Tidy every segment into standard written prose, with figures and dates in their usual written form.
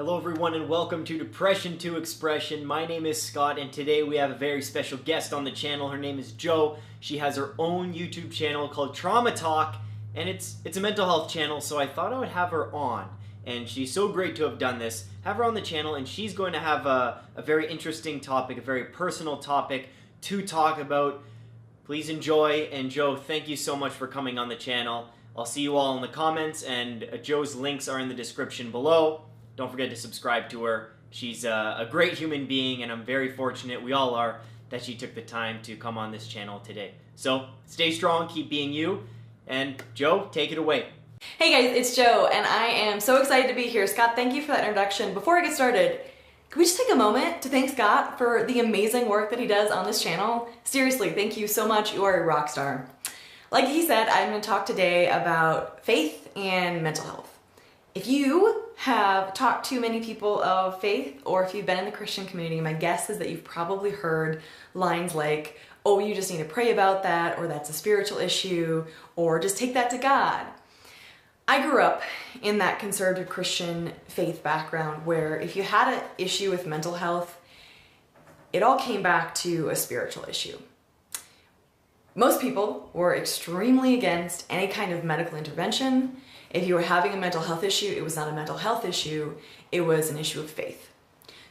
Hello everyone and welcome to Depression to Expression. My name is Scott and today we have a very special guest on the channel. Her name is Jo. She has her own YouTube channel called Trauma Talk and it's a mental health channel, so I thought I would have her on. And she's so great to have done this. Have her on the channel and she's going to have a very interesting topic, a very personal topic to talk about. Please enjoy, and Jo, thank you so much for coming on the channel. I'll see you all in the comments, and Jo's links are in the description below. Don't forget to subscribe to her. She's a great human being, and I'm very fortunate, we all are, that she took the time to come on this channel today. So, stay strong, keep being you, and Jo, take it away. Hey guys, it's Jo, and I am so excited to be here. Scott, thank you for that introduction. Before I get started, can we just take a moment to thank Scott for the amazing work that he does on this channel? Seriously, thank you so much. You are a rock star. Like he said, I'm going to talk today about faith and mental health. If you have talked to many people of faith, or if you've been in the Christian community, my guess is that you've probably heard lines like, oh, you just need to pray about that, or that's a spiritual issue, or just take that to God. I grew up in that conservative Christian faith background where if you had an issue with mental health, it all came back to a spiritual issue. Most people were extremely against any kind of medical intervention. If you were having a mental health issue, it was not a mental health issue, it was an issue of faith.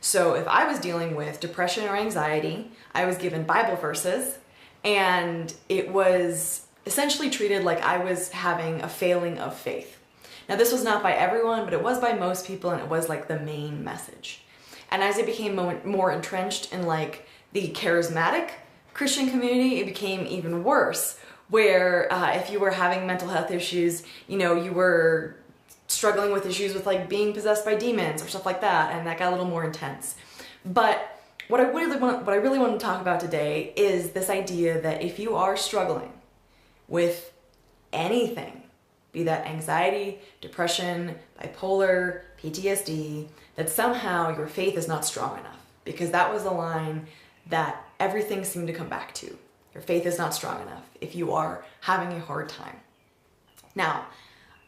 So if I was dealing with depression or anxiety, I was given Bible verses, and it was essentially treated like I was having a failing of faith. Now this was not by everyone, but it was by most people, and it was like the main message. And as it became more entrenched in like the charismatic Christian community, it became even worse, where if you were having mental health issues, you were struggling with issues with like being possessed by demons or stuff like that, and that got a little more intense. But what I really want to talk about today is this idea that if you are struggling with anything, be that anxiety, depression, bipolar, PTSD, that somehow your faith is not strong enough, because that was the line that everything seemed to come back to. Your faith is not strong enough if you are having a hard time. Now,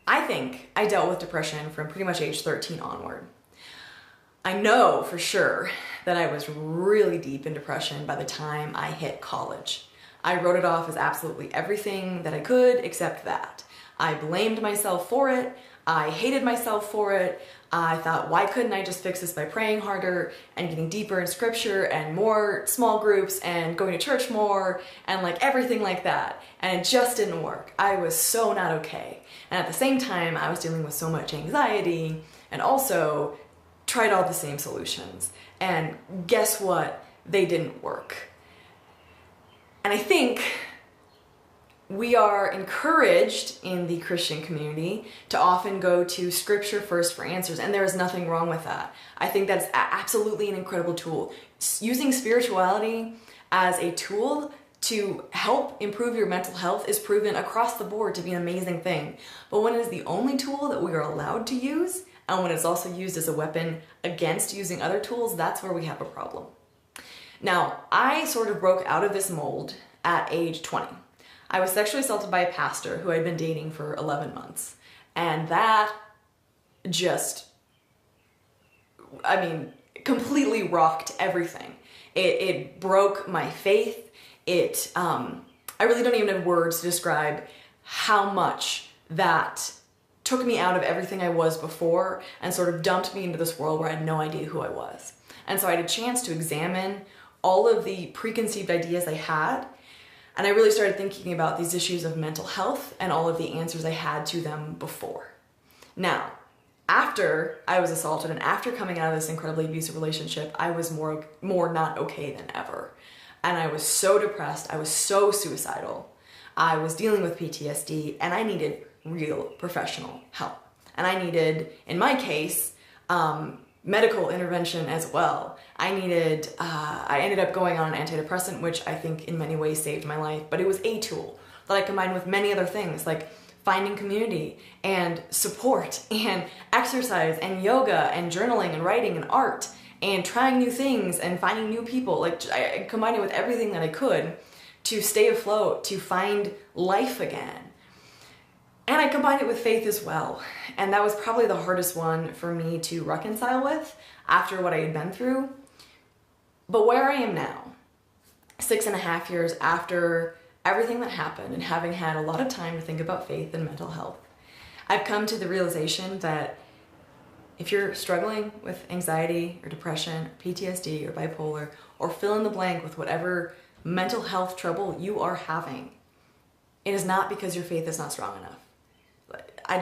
I think I dealt with depression from pretty much age 13 onward. I know for sure that I was really deep in depression by the time I hit college. I wrote it off as absolutely everything that I could except that. I blamed myself for it. I hated myself for it. I thought, why couldn't I just fix this by praying harder and getting deeper in scripture and more small groups and going to church more and like everything like that. And it just didn't work. I was so not okay. And at the same time, I was dealing with so much anxiety and also tried all the same solutions. And guess what? They didn't work. And I think we are encouraged in the Christian community to often go to scripture first for answers, and there is nothing wrong with that. I think that's absolutely an incredible tool. Using spirituality as a tool to help improve your mental health is proven across the board to be an amazing thing. But when it is the only tool that we are allowed to use, and when it's also used as a weapon against using other tools, that's where we have a problem. Now, I sort of broke out of this mold at age 20. I was sexually assaulted by a pastor who I'd been dating for 11 months. And that just, completely rocked everything. It broke my faith. I really don't even have words to describe how much that took me out of everything I was before and sort of dumped me into this world where I had no idea who I was. And so I had a chance to examine all of the preconceived ideas I had, and I really started thinking about these issues of mental health and all of the answers I had to them before. Now, after I was assaulted and after coming out of this incredibly abusive relationship, I was more not okay than ever. And I was so depressed, I was so suicidal, I was dealing with PTSD, and I needed real professional help. And I needed, in my case, medical intervention as well. I ended up going on an antidepressant, which I think in many ways saved my life, but it was a tool that I combined with many other things like finding community and support and exercise and yoga and journaling and writing and art and trying new things and finding new people. Like I combined it with everything that I could to stay afloat, to find life again. And I combine it with faith as well. And that was probably the hardest one for me to reconcile with after what I had been through. But where I am now, 6.5 years after everything that happened and having had a lot of time to think about faith and mental health, I've come to the realization that if you're struggling with anxiety or depression, PTSD or bipolar, or fill in the blank with whatever mental health trouble you are having, it is not because your faith is not strong enough. I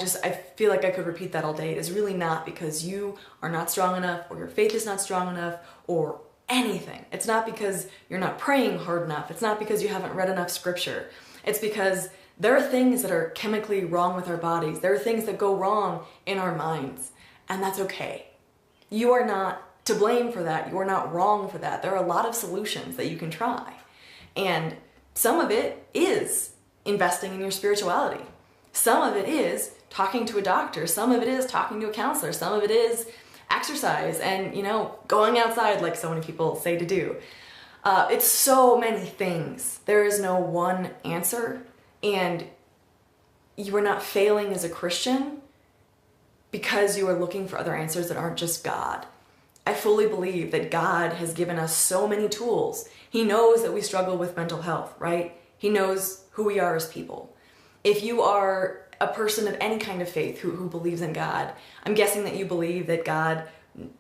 feel like I could repeat that all day. It is really not because you are not strong enough or your faith is not strong enough or anything. It's not because you're not praying hard enough. It's not because you haven't read enough scripture. It's because there are things that are chemically wrong with our bodies. There are things that go wrong in our minds, and that's okay. You are not to blame for that. You are not wrong for that. There are a lot of solutions that you can try, and some of it is investing in your spirituality. Some of it is talking to a doctor. Some of it is talking to a counselor. Some of it is exercise and, going outside like so many people say to do. It's so many things. There is no one answer, and you are not failing as a Christian because you are looking for other answers that aren't just God. I fully believe that God has given us so many tools. He knows that we struggle with mental health, right? He knows who we are as people. If you are a person of any kind of faith who believes in God, I'm guessing that you believe that God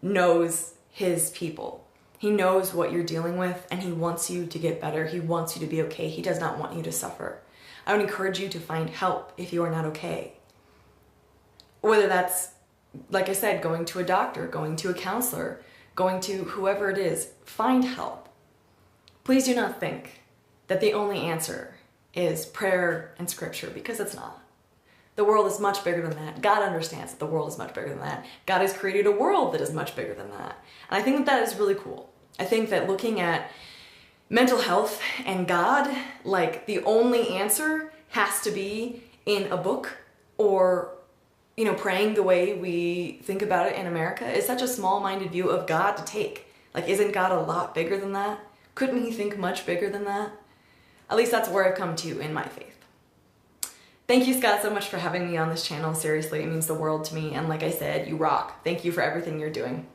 knows his people. He knows what you're dealing with, and he wants you to get better. He wants you to be okay. He does not want you to suffer. I would encourage you to find help if you are not okay. Whether that's, like I said, going to a doctor, going to a counselor, going to whoever it is, find help. Please do not think that the only answer is prayer and scripture, because it's not. The world is much bigger than that. God understands that the world is much bigger than that. God has created a world that is much bigger than that. And I think that that is really cool. I think that looking at mental health and God, like the only answer has to be in a book or, praying the way we think about it in America is such a small-minded view of God to take. Like, isn't God a lot bigger than that? Couldn't he think much bigger than that? At least that's where I've come to in my faith. Thank you, Scott, so much for having me on this channel. Seriously, it means the world to me. And like I said, you rock. Thank you for everything you're doing.